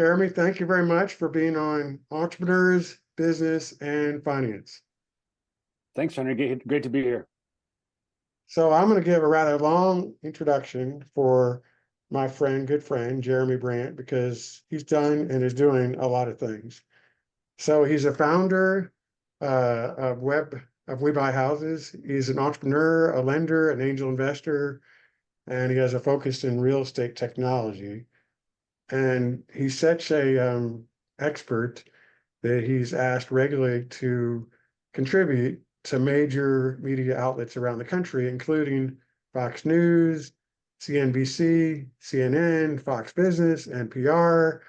Jeremy, thank you very much for being on Entrepreneurs, Business, and Finance. Thanks, Henry. Great to be here. So I'm going to give a rather long introduction for my good friend, Jeremy Brandt, because he's done and is doing a lot of things. So he's a founder of We Buy Houses. He's an entrepreneur, a lender, an angel investor, and he has a focus in real estate technology. And he's such a expert that he's asked regularly to contribute to major media outlets around the country, including Fox News, CNBC, CNN, Fox Business, NPR,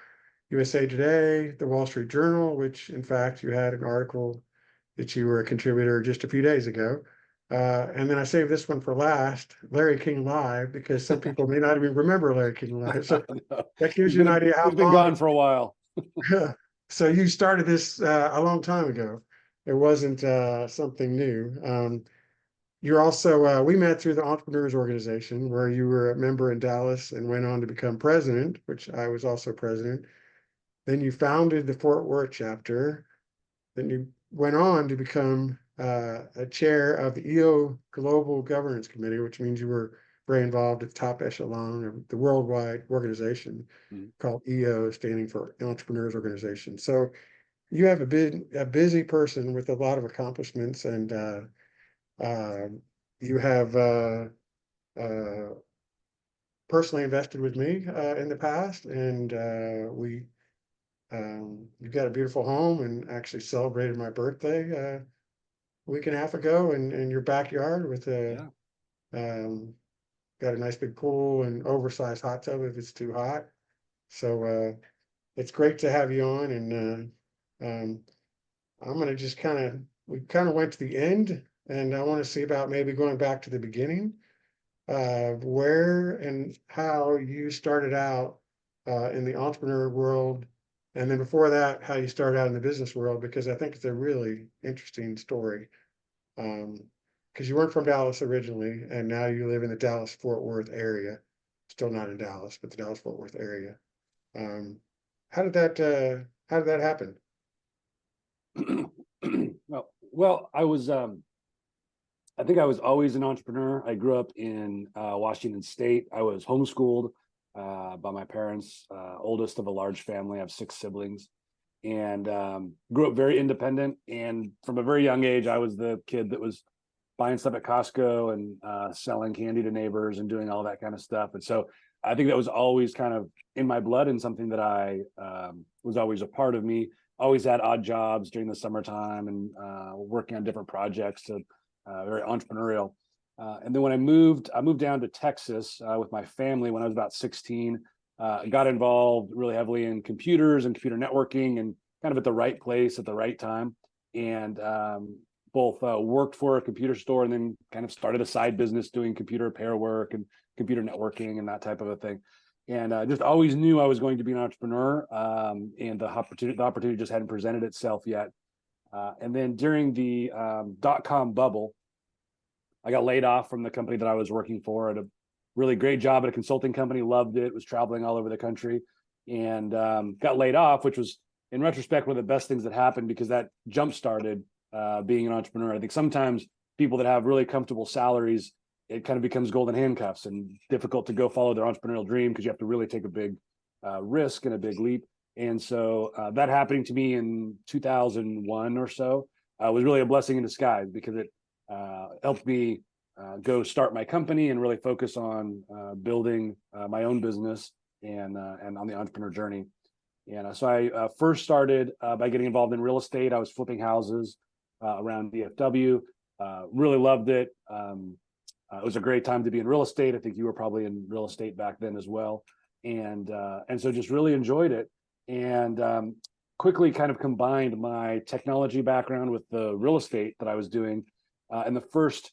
USA Today, the Wall Street Journal, which in fact you had an article that you were a contributor just a few days ago. And then I saved this one for last, Larry King Live, because some people may not even remember Larry King Live. So that gives you an idea how He's been gone for a while. So you started this a long time ago. It wasn't something new. You're also, we met through the Entrepreneurs Organization, where you were a member in Dallas and went on to become president, which I was also president. Then you founded the Fort Worth chapter. Then you went on to become a chair of the EO Global Governance Committee, which means you were very involved at the top echelon of the worldwide organization called EO, standing for Entrepreneurs Organization. So you have a busy person with a lot of accomplishments, and you have personally invested with me in the past, and you've got a beautiful home, and actually celebrated my birthday a week and a half ago in your backyard with got a nice big pool and oversized hot tub if it's too hot. So it's great to have you on, and I'm going to just we kind of went to the end, and I want to see about maybe going back to the beginning of where and how you started out in the entrepreneur world. And then before that, how you started out in the business world, because I think it's a really interesting story. Because you weren't from Dallas originally, and now you live in the Dallas-Fort Worth area. Still not in Dallas, but the Dallas-Fort Worth area. How did that happen? Well, I think I was always an entrepreneur. I grew up in Washington State. I was homeschooled by my parents, oldest of a large family. I have 6 siblings, and grew up very independent. And from a very young age, I was the kid that was buying stuff at Costco and selling candy to neighbors and doing all that kind of stuff. And so I think that was always kind of in my blood, and something that I was always a part of me. Always had odd jobs during the summertime and working on different projects, so very entrepreneurial. And then when I moved down to Texas with my family when I was about 16. Got involved really heavily in computers and computer networking, and kind of at the right place at the right time. And both worked for a computer store, and then kind of started a side business doing computer repair work and computer networking and that type of a thing. And just always knew I was going to be an entrepreneur, and the opportunity just hadn't presented itself yet. And then during the .com bubble, I got laid off from the company that I was working for at a really great job at a consulting company, loved it, was traveling all over the country, and got laid off, which was, in retrospect, one of the best things that happened, because that jump-started being an entrepreneur. I think sometimes people that have really comfortable salaries, it kind of becomes golden handcuffs and difficult to go follow their entrepreneurial dream, because you have to really take a big risk and a big leap. And so that happening to me in 2001 or so was really a blessing in disguise, because it helped me go start my company and really focus on building my own business and on the entrepreneur journey. And so I first started by getting involved in real estate. I was flipping houses around DFW. Really loved it. It was a great time to be in real estate. I think you were probably in real estate back then as well. And so just really enjoyed it, and quickly kind of combined my technology background with the real estate that I was doing. And the first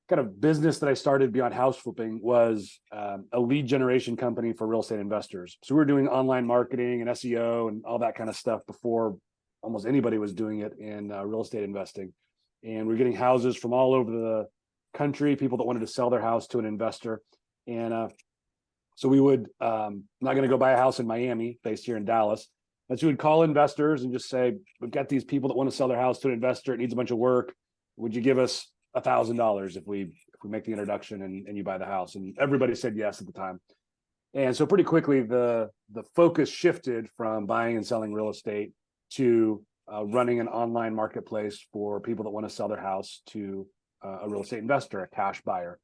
kind of business that I started beyond house flipping was a lead generation company for real estate investors. So we were doing online marketing and SEO and all that kind of stuff before almost anybody was doing it in real estate investing. And we're getting houses from all over the country, people that wanted to sell their house to an investor. And So we would, I'm not going to go buy a house in Miami, based here in Dallas. But we would call investors and just say, we've got these people that want to sell their house to an investor. It needs a bunch of work. Would you give us $1,000 if we make the introduction and you buy the house? And everybody said yes at the time. And so pretty quickly, the focus shifted from buying and selling real estate to running an online marketplace for people that want to sell their house to a real estate investor, a cash buyer.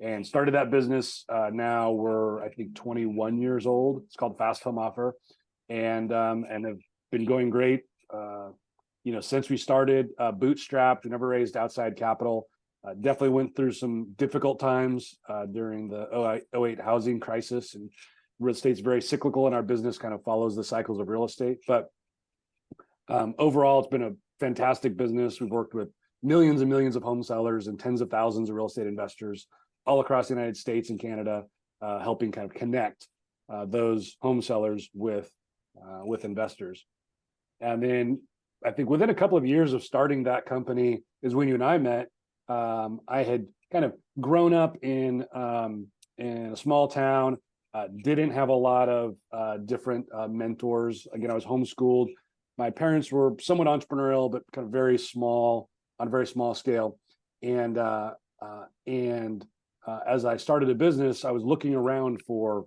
And started that business. Now we're, I think, 21 years old. It's called Fast Home Offer, and have been going great. Since we started, bootstrapped. We never raised outside capital. Definitely went through some difficult times during the 08 housing crisis, and real estate's very cyclical, and our business kind of follows the cycles of real estate. But overall, it's been a fantastic business. We've worked with millions and millions of home sellers and tens of thousands of real estate investors all across the United States and Canada, helping kind of connect those home sellers with investors. And then I think within a couple of years of starting that company is when you and I met. I had kind of grown up in a small town, didn't have a lot of different mentors. Again, I was homeschooled. My parents were somewhat entrepreneurial, but kind of very small, on a very small scale. And as I started a business, I was looking around for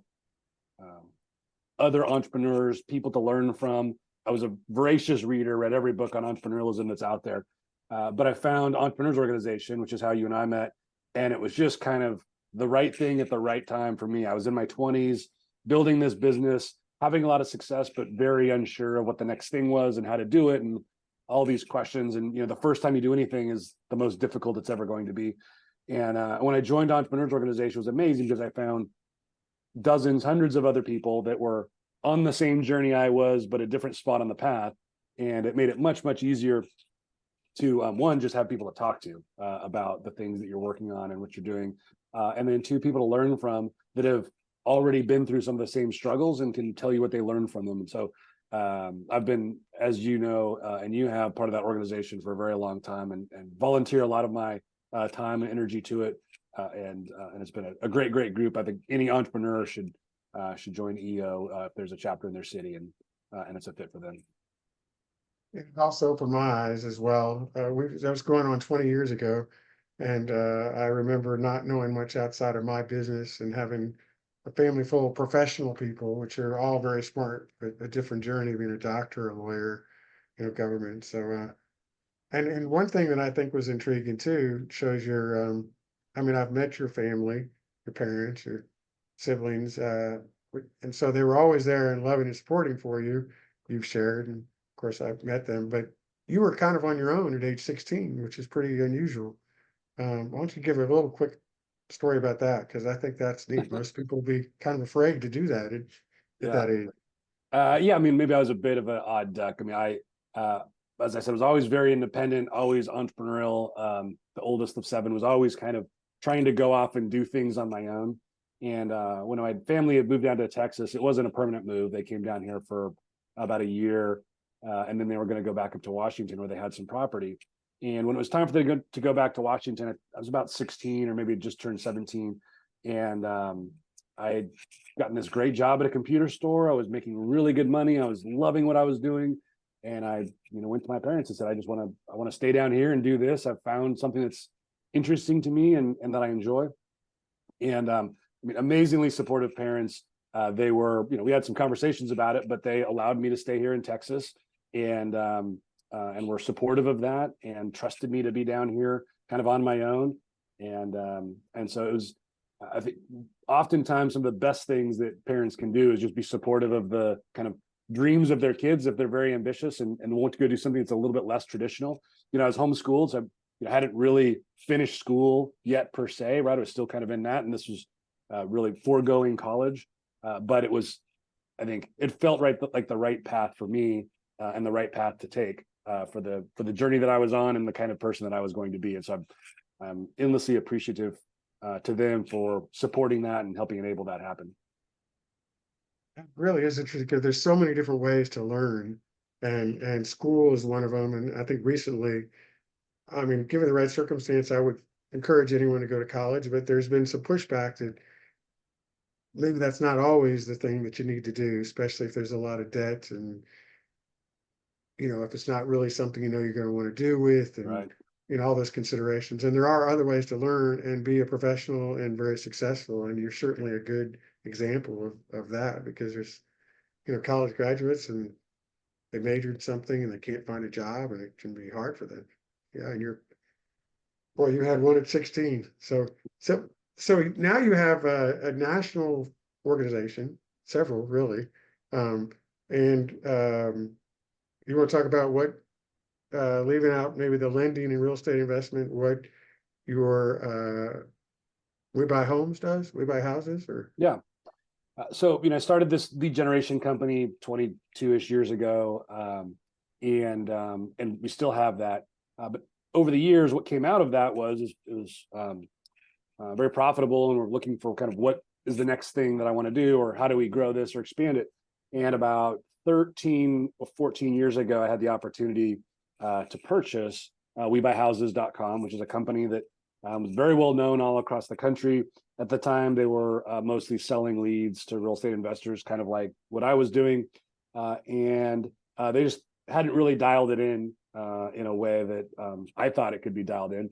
other entrepreneurs, people to learn from. I was a voracious reader, read every book on entrepreneurialism that's out there. But I found Entrepreneurs Organization, which is how you and I met. And it was just kind of the right thing at the right time for me. I was in my 20s, building this business, having a lot of success, but very unsure of what the next thing was and how to do it, and all these questions. And the first time you do anything is the most difficult it's ever going to be. And when I joined Entrepreneurs Organization, it was amazing because I found dozens, hundreds of other people that were on the same journey I was, but a different spot on the path. And it made it much, much easier to one, just have people to talk to about the things that you're working on and what you're doing. And then two, people to learn from that have already been through some of the same struggles and can tell you what they learned from them. And so I've been, as you know, and you have, part of that organization for a very long time, and volunteer a lot of my time and energy to it. And it's been a great, great group. I think any entrepreneur should join EO if there's a chapter in their city, and it's a fit for them. It also opened my eyes as well. That was going on 20 years ago, and I remember not knowing much outside of my business and having a family full of professional people, which are all very smart, but a different journey, being a doctor, a lawyer, government. So, and one thing that I think was intriguing too, shows your, I mean, I've met your family, your parents, your siblings, and so they were always there and loving and supporting for you. You've shared, and of course I've met them, but you were kind of on your own at age 16, which is pretty unusual. Why don't you give a little quick story about that? Because I think that's neat. Most people will be kind of afraid to do that at Yeah. that age. Yeah, I mean, maybe I was a bit of an odd duck. I mean, as I said, was always very independent, always entrepreneurial. The oldest of seven, was always kind of trying to go off and do things on my own. And when my family had moved down to Texas, it wasn't a permanent move. They came down here for about a year, and then they were going to go back up to Washington, where they had some property. And when it was time for them to go back to Washington, I was about 16, or maybe just turned 17. And I had gotten this great job at a computer store. I was making really good money. I was loving what I was doing. And I, went to my parents and said, I want to stay down here and do this. I've found something that's interesting to me and that I enjoy. And I mean, amazingly supportive parents. They were, we had some conversations about it, but they allowed me to stay here in Texas, and were supportive of that and trusted me to be down here kind of on my own. And so it was, I think oftentimes some of the best things that parents can do is just be supportive of the kind of dreams of their kids if they're very ambitious and want to go do something that's a little bit less traditional. I was homeschooled, so I hadn't really finished school yet per se, right? I was still kind of in that, and this was really foregoing college. But it was, I think it felt right, like the right path for me, and the right path to take for the journey that I was on and the kind of person that I was going to be. And so I'm endlessly appreciative to them for supporting that and helping enable that happen. It really is interesting because there's so many different ways to learn, and school is one of them. And I think recently, I mean, given the right circumstance, I would encourage anyone to go to college, but there's been some pushback that maybe that's not always the thing that you need to do, especially if there's a lot of debt and, if it's not really something you're going to want to do with, and, Right. all those considerations. And there are other ways to learn and be a professional and very successful. And you're certainly a good example of that, because there's, college graduates and they majored in something and they can't find a job, and it can be hard for them. Yeah. And boy, you had one at 16. So now you have a national organization, several really. Um, and you want to talk about what, leaving out maybe the lending and real estate investment, what your We Buy Homes does? We Buy Houses, or? Yeah. So, I started this lead generation company 22-ish years ago, and we still have that. But over the years, what came out of that was it was very profitable, and we're looking for kind of what is the next thing that I want to do, or how do we grow this or expand it. And about 13 or 14 years ago, I had the opportunity to purchase WeBuyHouses.com, which is a company that was very well known all across the country. At the time, they were mostly selling leads to real estate investors, kind of like what I was doing. And they just hadn't really dialed it in a way that I thought it could be dialed in.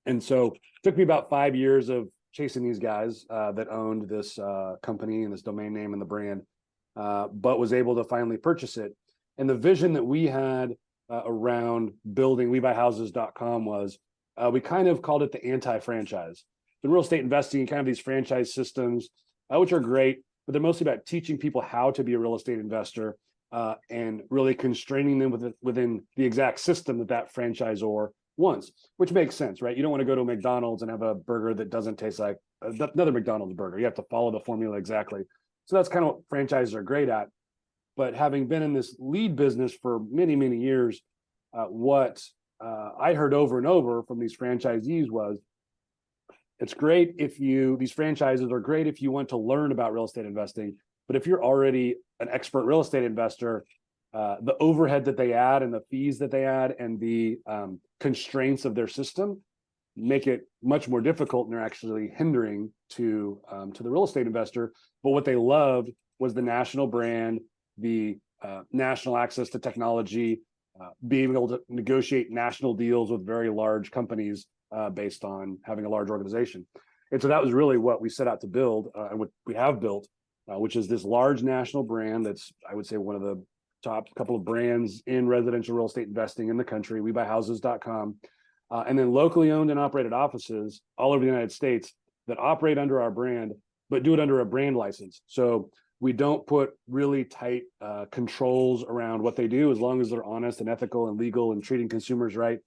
And so it took me about 5 years of chasing these guys that owned this company and this domain name and the brand, but was able to finally purchase it. And the vision that we had around building WeBuyHouses.com was we kind of called it the anti-franchise. In real estate investing, kind of these franchise systems, which are great, but they're mostly about teaching people how to be a real estate investor and really constraining them within the exact system that franchisor wants, which makes sense, right? You don't want to go to a McDonald's and have a burger that doesn't taste like another McDonald's burger. You have to follow the formula exactly. So that's kind of what franchises are great at. But having been in this lead business for many, many years, what I heard over and over from these franchisees was, it's great these franchises are great if you want to learn about real estate investing, but if you're already an expert real estate investor, the overhead that they add and the fees that they add and the constraints of their system make it much more difficult, and they're actually hindering to the real estate investor. But what they loved was the national brand, the national access to technology, being able to negotiate national deals with very large companies based on having a large organization. And so that was really what we set out to build, and what we have built, which is this large national brand that's, I would say, one of the top couple of brands in residential real estate investing in the country, WeBuyHouses.com, and then locally owned and operated offices all over the United States that operate under our brand, but do it under a brand license. So we don't put really tight controls around what they do, as long as they're honest and ethical and legal and treating consumers right.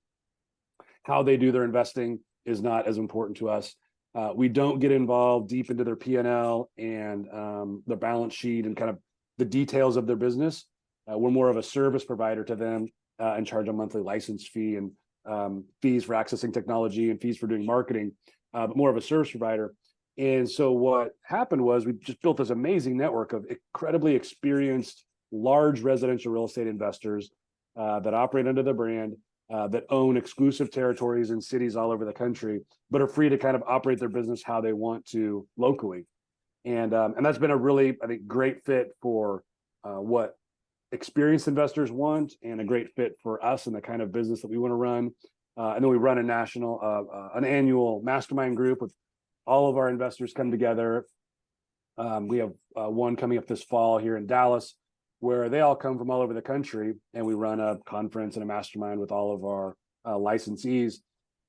How they do their investing is not as important to us. We don't get involved deep into their P&L and their balance sheet and kind of the details of their business. We're more of a service provider to them and charge a monthly license fee and fees for accessing technology and fees for doing marketing, but more of a service provider. And so what happened was we just built this amazing network of incredibly experienced, large residential real estate investors that operate under the brand, that own exclusive territories in cities all over the country, but are free to kind of operate their business how they want to locally. And that's been a really, I think, great fit for what experienced investors want, and a great fit for us and the kind of business that we want to run. And then we run an annual mastermind group with all of our investors come together. We have one coming up this fall here in Dallas, where they all come from all over the country, and we run a conference and a mastermind with all of our licensees.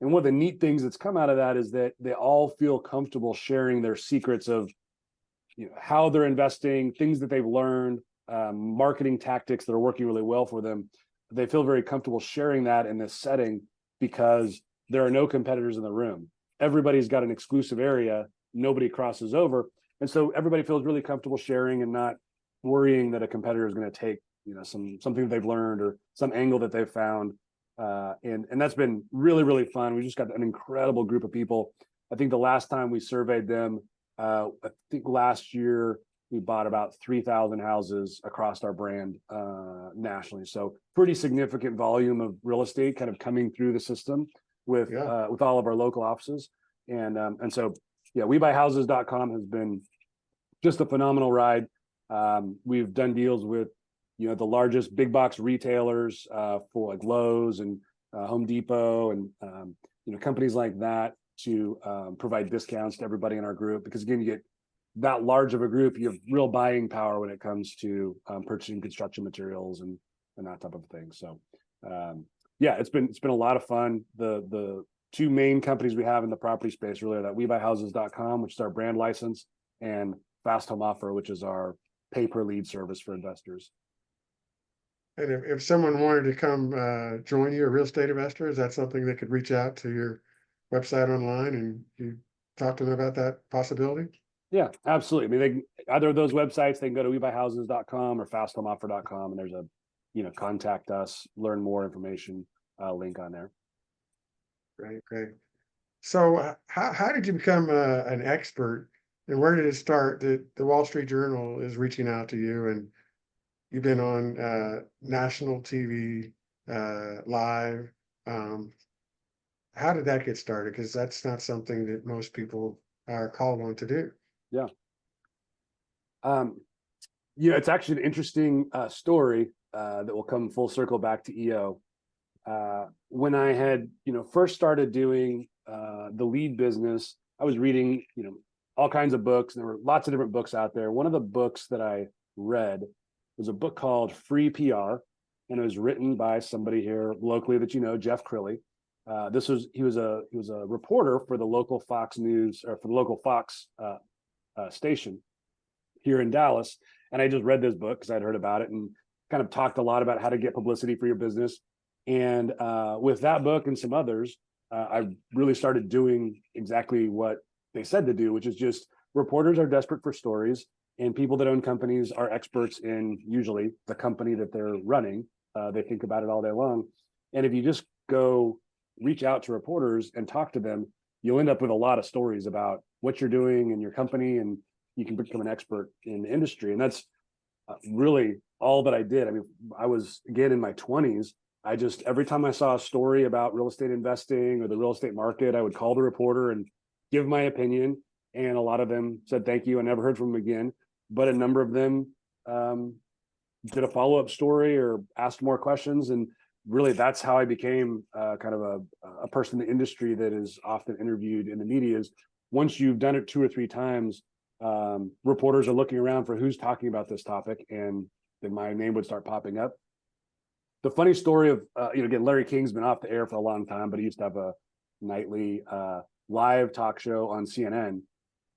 And one of the neat things that's come out of that is that they all feel comfortable sharing their secrets of how they're investing, things that they've learned, marketing tactics that are working really well for them. They feel very comfortable sharing that in this setting because there are no competitors in the room. Everybody's got an exclusive area, nobody crosses over. And so everybody feels really comfortable sharing and not worrying that a competitor is going to take something that they've learned or some angle that they've found. And that's been really, really fun. We just got an incredible group of people. I think the last time we surveyed them, I think last year we bought about 3,000 houses across our brand nationally. So pretty significant volume of real estate kind of coming through the system with all of our local offices. And so, yeah, WeBuyHouses.com has been just a phenomenal ride. We've done deals with, the largest big box retailers for like Lowe's and Home Depot and, companies like that to provide discounts to everybody in our group. Because again, you get that large of a group, you have real buying power when it comes to purchasing construction materials and that type of thing. So yeah, it's been a lot of fun. The two main companies we have in the property space really are that WeBuyHouses.com, which is our brand license, and Fast Home Offer, which is our pay-per-lead service for investors. And if someone wanted to come join you, a real estate investor, is that something they could reach out to your website online and you talk to them about that possibility? Yeah, absolutely. I mean, either of those websites, they can go to WeBuyHouses.com or FastHomeOffer.com, and there's a, contact us, learn more information link on there. Great, great. So how did you become an expert, and where did it start? The Wall Street Journal is reaching out to you, and you've been on national TV live. How did that get started? Because that's not something that most people are called on to do. Yeah. It's actually an interesting story that will come full circle back to EO. When I had, first started doing the lead business, I was reading, all kinds of books, and there were lots of different books out there. One of the books that I read was a book called Free PR, and it was written by somebody here locally that Jeff Crilly. He was a reporter for the local Fox News, or for the local Fox station here in Dallas. And I just read this book because I'd heard about it and kind of talked a lot about how to get publicity for your business. And with that book and some others, I really started doing exactly what they said to do, which is just reporters are desperate for stories, and people that own companies are experts in usually the company that they're running. They think about it all day long. And if you just go reach out to reporters and talk to them, you'll end up with a lot of stories about what you're doing in your company, and you can become an expert in the industry. And that's really all that I did. I mean, I was, again, in my 20s. I just, every time I saw a story about real estate investing or the real estate market, I would call the reporter and give my opinion. And a lot of them said, thank you. I never heard from them again. But a number of them did a follow-up story or asked more questions. And really, that's how I became kind of a person in the industry that is often interviewed in the media. Is once you've done it 2 or 3 times, reporters are looking around for who's talking about this topic, and then my name would start popping up. The funny story of, again, Larry King's been off the air for a long time, but he used to have a nightly live talk show on CNN.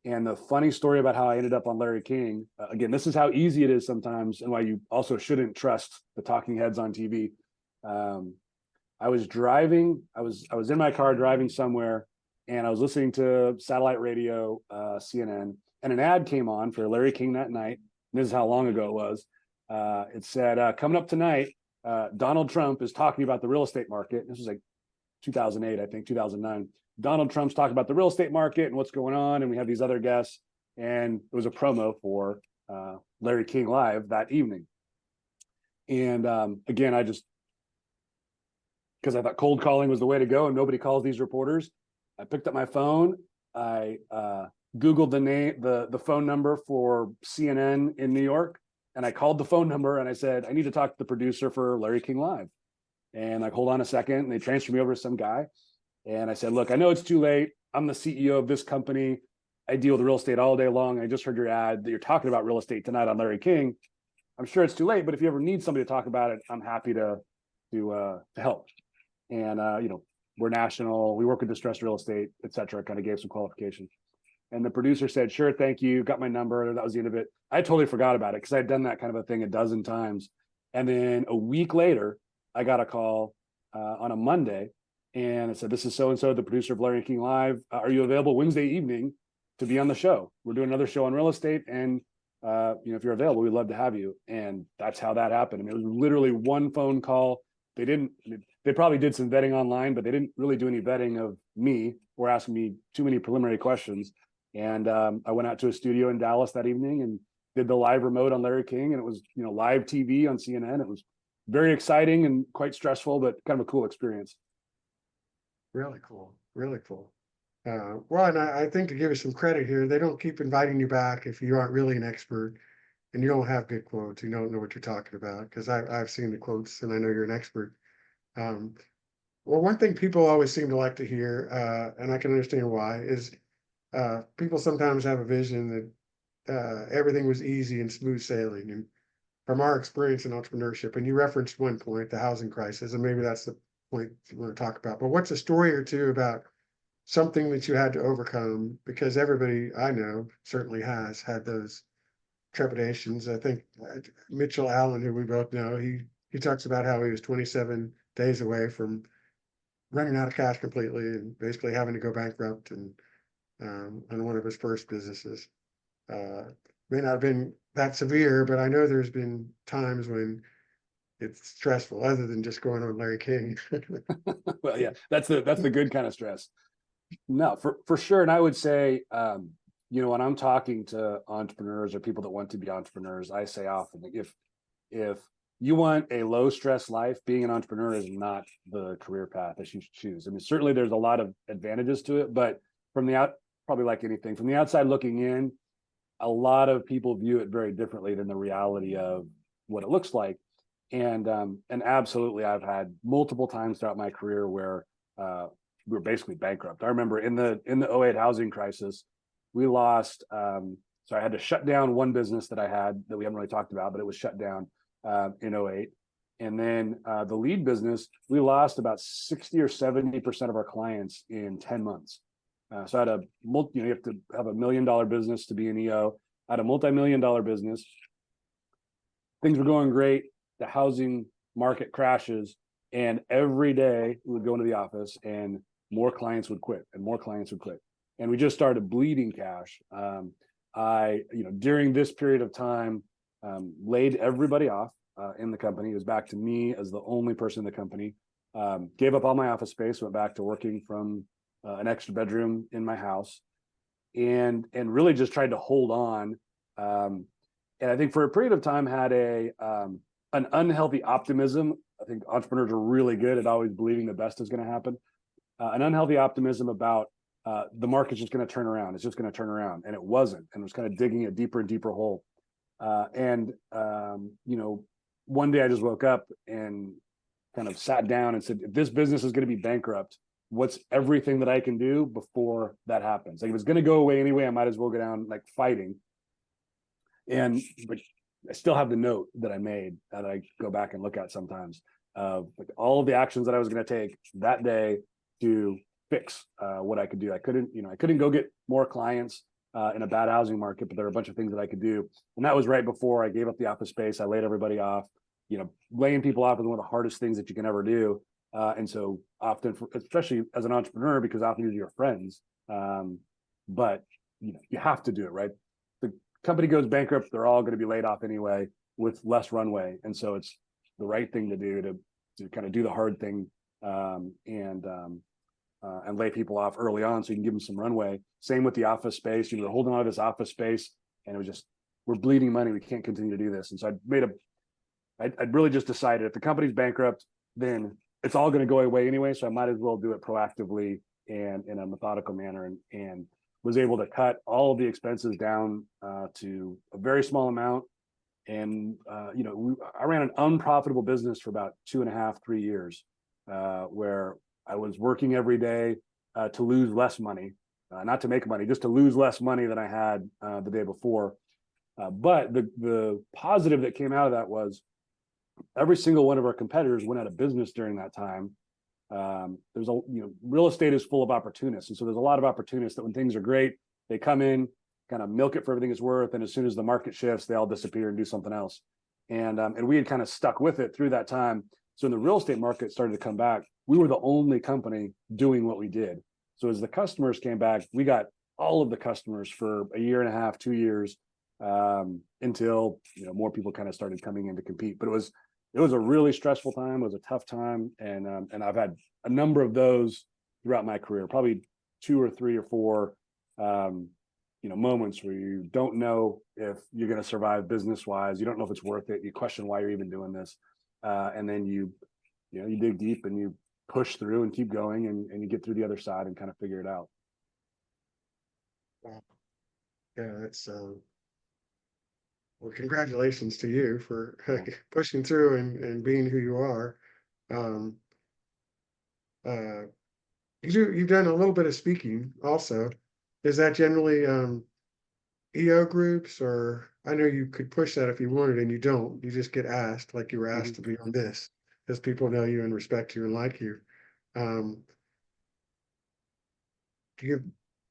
And the funny story about how I ended up on Larry King, again, this is how easy it is sometimes, and why you also shouldn't trust the talking heads on TV. I was in my car driving somewhere, and I was listening to satellite radio, CNN, and an ad came on for Larry King that night. And this is how long ago it was. It said, coming up tonight, Donald Trump is talking about the real estate market. This was like 2008, I think, 2009. Donald Trump's talking about the real estate market and what's going on, and we have these other guests. And it was a promo for Larry King Live that evening. And again, because I thought cold calling was the way to go, and nobody calls these reporters, I picked up my phone. I Googled the phone number for CNN in New York, and I called the phone number and I said, I need to talk to the producer for Larry King Live. And like, hold on a second. And they transferred me over to some guy. And I said, look, I know it's too late. I'm the CEO of this company. I deal with real estate all day long. I just heard your ad that you're talking about real estate tonight on Larry King. I'm sure it's too late, but if you ever need somebody to talk about it, I'm happy to help. And we're national. We work with distressed real estate, et cetera. Kind of gave some qualifications. And the producer said, sure, thank you. Got my number. That was the end of it. I totally forgot about it because I'd done that kind of a thing a dozen times. And then a week later, I got a call on a Monday, and it said, this is so-and-so, the producer of Larry King Live. Are you available Wednesday evening to be on the show? We're doing another show on real estate, and if you're available, we'd love to have you. And that's how that happened. I mean, it was literally one phone call. They probably did some vetting online, but they didn't really do any vetting of me or ask me too many preliminary questions. And I went out to a studio in Dallas that evening and did the live remote on Larry King, and it was live TV on CNN. It was very exciting and quite stressful, but kind of a cool experience. Really cool. Really cool. Well, and I think to give you some credit here, they don't keep inviting you back if you aren't really an expert and you don't have good quotes, you don't know what you're talking about, because I've seen the quotes and I know you're an expert. Um, well, one thing people always seem to like to hear, and I can understand why, is people sometimes have a vision that everything was easy and smooth sailing. And from our experience in entrepreneurship, and you referenced one point, the housing crisis, and maybe that's the point you want to talk about. But what's a story or two about something that you had to overcome? Because everybody I know certainly has had those trepidations. I think Mitchell Allen, who we both know, he talks about how he was 27 days away from running out of cash completely and basically having to go bankrupt and on one of his first businesses. Uh, may not have been that severe, but I know there's been times when it's stressful, other than just going on Larry King. Well, yeah, that's the good kind of stress. No, for sure. And I would say, when I'm talking to entrepreneurs or people that want to be entrepreneurs, I say often, if you want a low stress life, being an entrepreneur is not the career path that you should choose. I mean, certainly there's a lot of advantages to it, but probably like anything, from the outside looking in, a lot of people view it very differently than the reality of what it looks like. And absolutely, I've had multiple times throughout my career where we were basically bankrupt. I remember in the '08 housing crisis, we lost. So I had to shut down one business that I had that we haven't really talked about, but it was shut down in '08. And then the lead business, we lost about 60 or 70% of our clients in 10 months. So I had you have to have $1 million business to be an EO. I had a multi-million-dollar business. Things were going great. The housing market crashes, and every day we would go into the office and more clients would quit and more clients would quit. And we just started bleeding cash. During this period of time, laid everybody off in the company. It was back to me as the only person in the company. Gave up all my office space, went back to working from an extra bedroom in my house, and really just tried to hold on. And I think for a period of time had an unhealthy optimism. I think entrepreneurs are really good at always believing the best is going to happen. An unhealthy optimism about the market's just going to turn around. It's just going to turn around, and it wasn't. And it was kind of digging a deeper and deeper hole. One day I just woke up and kind of sat down and said, if this business is going to be bankrupt, what's everything that I can do before that happens? Like, if it's going to go away anyway, I might as well go down like fighting. But I still have the note that I made that I go back and look at sometimes of like all of the actions that I was going to take that day to fix what I could do. I couldn't go get more clients in a bad housing market, but there were a bunch of things that I could do. And that was right before I gave up the office space. I laid everybody off. Laying people off is one of the hardest things that you can ever do. And so often, especially as an entrepreneur, because often you're your friends, but you have to do it, right? The company goes bankrupt, they're all going to be laid off anyway with less runway. And so it's the right thing to do to kind of do the hard thing and lay people off early on so you can give them some runway. Same with the office space. We're holding on to this office space and it was just, we're bleeding money. We can't continue to do this. And so I'd really just decided if the company's bankrupt, then it's all going to go away anyway. So I might as well do it proactively and in a methodical manner, and was able to cut all of the expenses down to a very small amount. And, I ran an unprofitable business for about 2.5, 3 years, where I was working every day to lose less money, not to make money, just to lose less money than I had the day before. But the positive that came out of that was every single one of our competitors went out of business during that time. Real estate is full of opportunists. And so there's a lot of opportunists that when things are great, they come in, kind of milk it for everything it's worth. And as soon as the market shifts, they all disappear and do something else. And we had kind of stuck with it through that time. So when the real estate market started to come back, we were the only company doing what we did. So as the customers came back, we got all of the customers for 1.5 years, 2 years, until more people kind of started coming in to compete. But it was a really stressful time. It was a tough time, and I've had a number of those throughout my career. Probably 2 or 3 or 4, moments where you don't know if you're going to survive business wise. You don't know if it's worth it. You question why you're even doing this, and then you dig deep and you push through and keep going, and you get through the other side and kind of figure it out. Uh, Yeah, that's well, congratulations to you for Yeah. pushing through and being who you are. Um, uh, you've done a little bit of speaking also. Is that generally EO groups, or I know you could push that if you wanted and you don't. You just get asked, like you were asked Mhm. to be on this, because people know you and respect you and like you. Um, do you give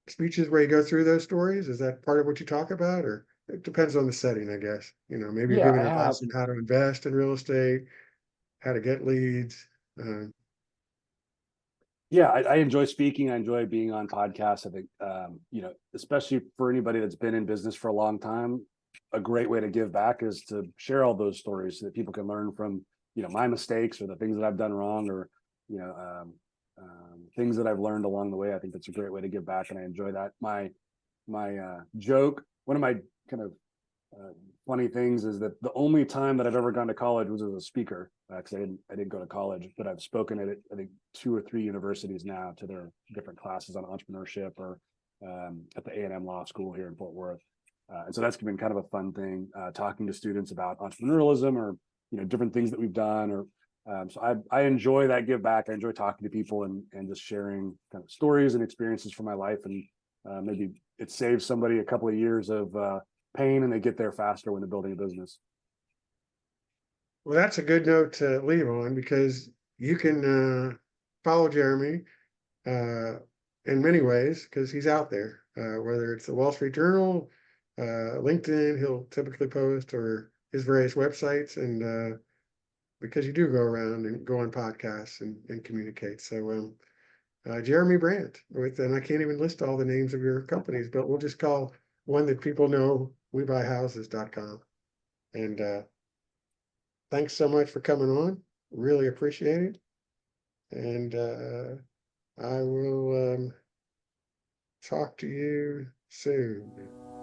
speeches where you go through those stories? Is that part of what you talk about, or it depends on the setting, I guess. Maybe you're Yeah, I giving have. advice on how to invest in real estate, how to get leads. Uh, Yeah, I enjoy speaking. I enjoy being on podcasts. I think, especially for anybody that's been in business for a long time, a great way to give back is to share all those stories so that people can learn from, my mistakes or the things that I've done wrong, or, you know, things that I've learned along the way. I think that's a great way to give back, and I enjoy that. My joke, one of my kind of uh, funny things is that the only time that I've ever gone to college was as a speaker, because I didn't go to college, but I've spoken at I think 2 or 3 universities now to their different classes on entrepreneurship, or at the A&M Law School here in Fort Worth. And so that's been kind of a fun thing, talking to students about entrepreneurialism, or different things that we've done, or so I enjoy that give back. I enjoy talking to people and just sharing kind of stories and experiences from my life, and maybe it saves somebody a couple of years of pain, and they get there faster when they're building a business. well, that's a good note to leave on because you can follow Jeremy uh, in many ways because he's out there. Whether it's the Wall Street Journal, LinkedIn, he'll typically post, or his various websites, and because you do go around and go on podcasts and communicate. So, Jeremy Brandt, and I can't even list all the names of your companies, but we'll just call one that people know, WeBuyHouses.com. And thanks so much for coming on. Really appreciate it. And I will talk to you soon.